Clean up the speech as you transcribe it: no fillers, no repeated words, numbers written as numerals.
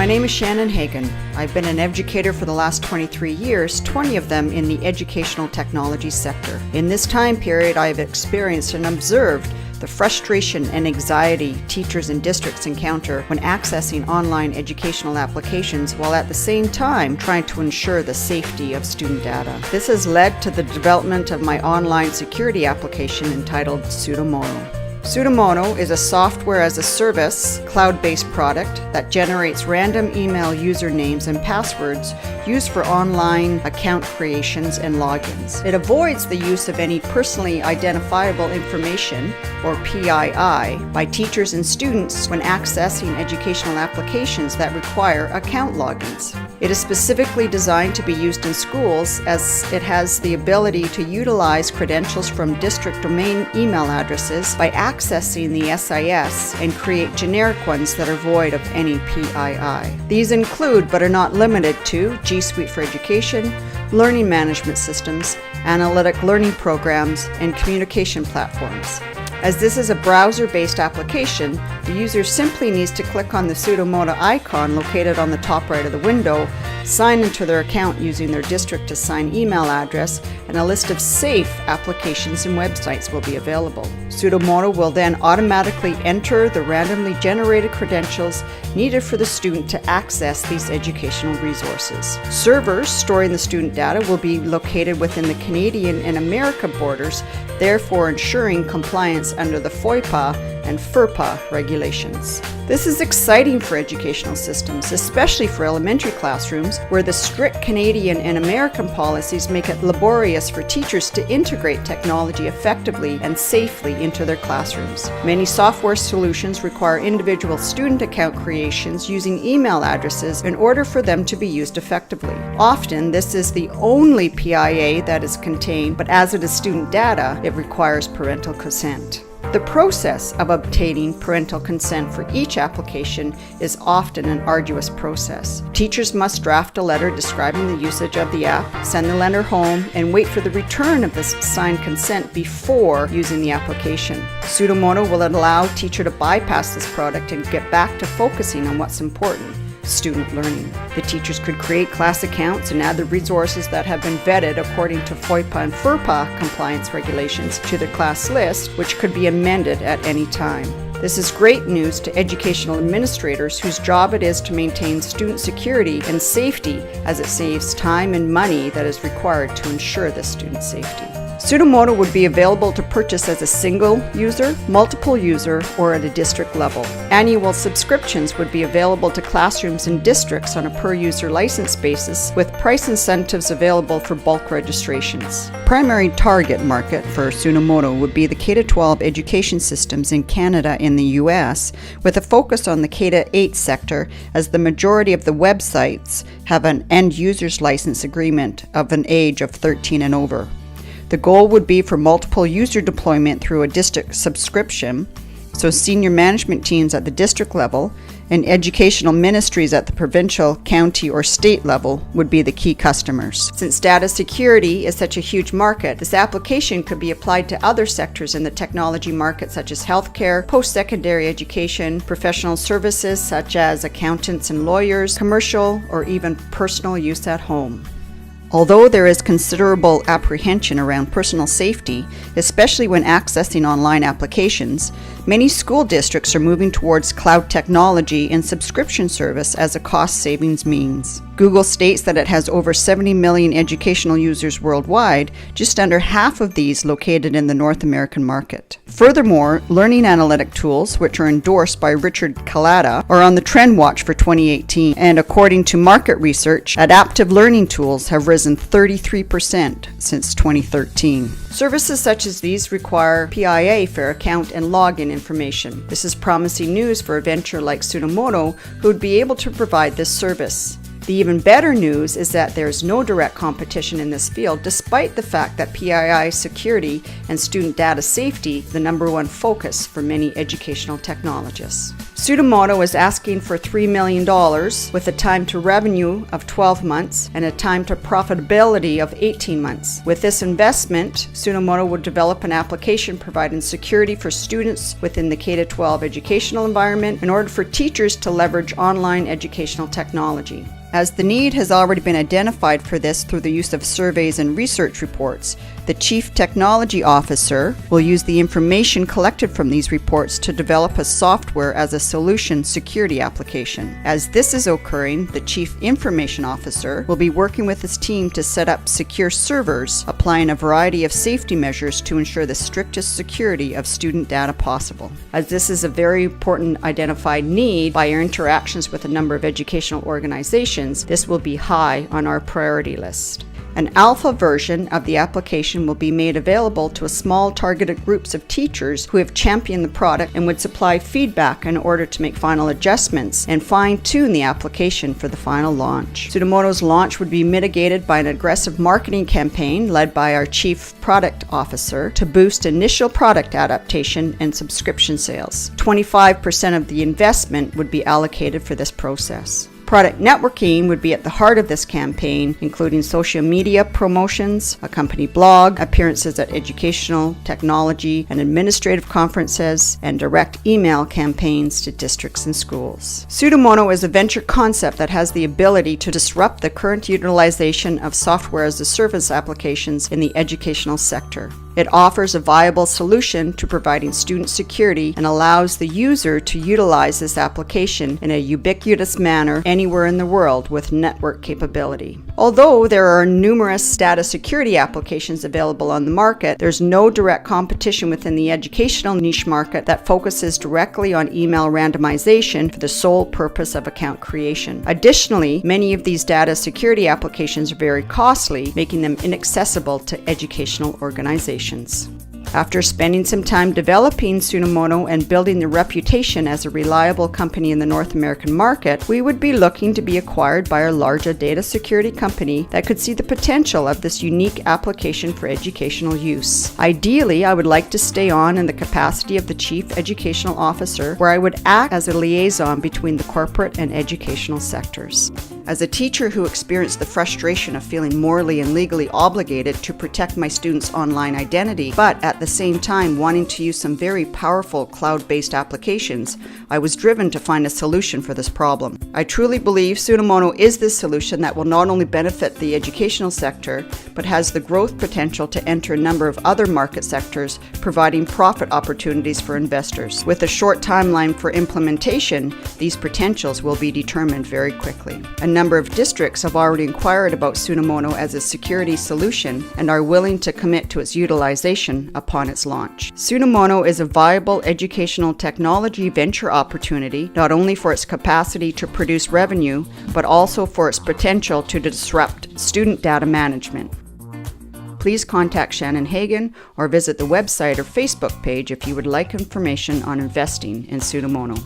name is Shannon Hagan. I've been an educator for the last 23 years, 20 of them in the educational technology sector. In this time period, I have experienced and observed the frustration and anxiety teachers and districts encounter when accessing online educational applications while at the same time trying to ensure the safety of student data. This has led to the development of my online security application entitled PseudoModo. PseudoModo is a software-as-a-service, cloud-based product that generates random email usernames and passwords used for online account creations and logins. It avoids the use of any personally identifiable information, or PII, by teachers and students when accessing educational applications that require account logins. It is specifically designed to be used in schools as it has the ability to utilize credentials from district domain email addresses by accessing the SIS and create generic ones that are void of any PII. These include, but are not limited to, G Suite for Education, learning management systems, analytic learning programs, and communication platforms. As this is a browser-based application, the user simply needs to click on the PseudoModo icon located on the top right of the window, sign into their account using their district-assigned email address, and a list of safe applications and websites will be available. PseudoModo will then automatically enter the randomly generated credentials needed for the student to access these educational resources. Servers storing the student data will be located within the Canadian and America borders, therefore ensuring compliance under the FOIPA and FERPA regulations. This is exciting for educational systems, especially for elementary classrooms, where the strict Canadian and American policies make it laborious for teachers to integrate technology effectively and safely into their classrooms. Many software solutions require individual student account creations using email addresses in order for them to be used effectively. Often, this is the only PIA that is contained, but as it is student data, it requires parental consent. The process of obtaining parental consent for each application is often an arduous process. Teachers must draft a letter describing the usage of the app, send the letter home, and wait for the return of this signed consent before using the application. PseudoModo will allow a teacher to bypass this product and get back to focusing on what's important: student learning. The teachers could create class accounts and add the resources that have been vetted according to FOIPA and FERPA compliance regulations to their class list, which could be amended at any time. This is great news to educational administrators whose job it is to maintain student security and safety, as it saves time and money that is required to ensure this student safety. PseudoModo would be available to purchase as a single user, multiple user, or at a district level. Annual subscriptions would be available to classrooms and districts on a per-user license basis, with price incentives available for bulk registrations. Primary target market for PseudoModo would be the K-12 education systems in Canada and the US, with a focus on the K-8 sector, as the majority of the websites have an end-user's license agreement of an age of 13 and over. The goal would be for multiple user deployment through a district subscription, so senior management teams at the district level and educational ministries at the provincial, county, or state level would be the key customers. Since data security is such a huge market, this application could be applied to other sectors in the technology market, such as healthcare, post-secondary education, professional services such as accountants and lawyers, commercial, or even personal use at home. Although there is considerable apprehension around personal safety, especially when accessing online applications, many school districts are moving towards cloud technology and subscription service as a cost savings means. Google states that it has over 70 million educational users worldwide, just under half of these located in the North American market. Furthermore, learning analytic tools, which are endorsed by Richard Kalata, are on the trend watch for 2018, and according to market research, adaptive learning tools have risen 33% since 2013. Services such as these require PIA for account and login information. This is promising news for a venture like PseudoModo, who would be able to provide this service. The even better news is that there's no direct competition in this field, despite the fact that PII security and student data safety is the #1 focus for many educational technologists. PseudoModo is asking for $3 million with a time to revenue of 12 months and a time to profitability of 18 months. With this investment, PseudoModo would develop an application providing security for students within the K-12 educational environment in order for teachers to leverage online educational technology. As the need has already been identified for this through the use of surveys and research reports, the Chief Technology Officer will use the information collected from these reports to develop a software as a solution security application. As this is occurring, the Chief Information Officer will be working with his team to set up secure servers, applying a variety of safety measures to ensure the strictest security of student data possible. As this is a very important identified need by our interactions with a number of educational organizations, this will be high on our priority list. An alpha version of the application will be made available to a small targeted groups of teachers who have championed the product and would supply feedback in order to make final adjustments and fine-tune the application for the final launch. PseudoModo's launch would be mitigated by an aggressive marketing campaign led by our Chief Product Officer to boost initial product adaptation and subscription sales. 25% of the investment would be allocated for this process. Product networking would be at the heart of this campaign, including social media promotions, a company blog, appearances at educational, technology, and administrative conferences, and direct email campaigns to districts and schools. PseudoModo is a venture concept that has the ability to disrupt the current utilization of software as a service applications in the educational sector. It offers a viable solution to providing student security and allows the user to utilize this application in a ubiquitous manner anywhere in the world with network capability. Although there are numerous data security applications available on the market, there's no direct competition within the educational niche market that focuses directly on email randomization for the sole purpose of account creation. Additionally, many of these data security applications are very costly, making them inaccessible to educational organizations. After spending some time developing PseudoModo and building the reputation as a reliable company in the North American market, we would be looking to be acquired by a larger data security company that could see the potential of this unique application for educational use. Ideally, I would like to stay on in the capacity of the Chief Educational Officer, where I would act as a liaison between the corporate and educational sectors. As a teacher who experienced the frustration of feeling morally and legally obligated to protect my students' online identity, but at the same time wanting to use some very powerful cloud-based applications, I was driven to find a solution for this problem. I truly believe PseudoModo is this solution that will not only benefit the educational sector, but has the growth potential to enter a number of other market sectors, providing profit opportunities for investors. With a short timeline for implementation, these potentials will be determined very quickly. A number of districts have already inquired about PseudoModo as a security solution and are willing to commit to its utilization upon its launch. PseudoModo is a viable educational technology venture opportunity, not only for its capacity to produce revenue, but also for its potential to disrupt student data management. Please contact Shannon Hagan or visit the website or Facebook page if you would like information on investing in PseudoModo.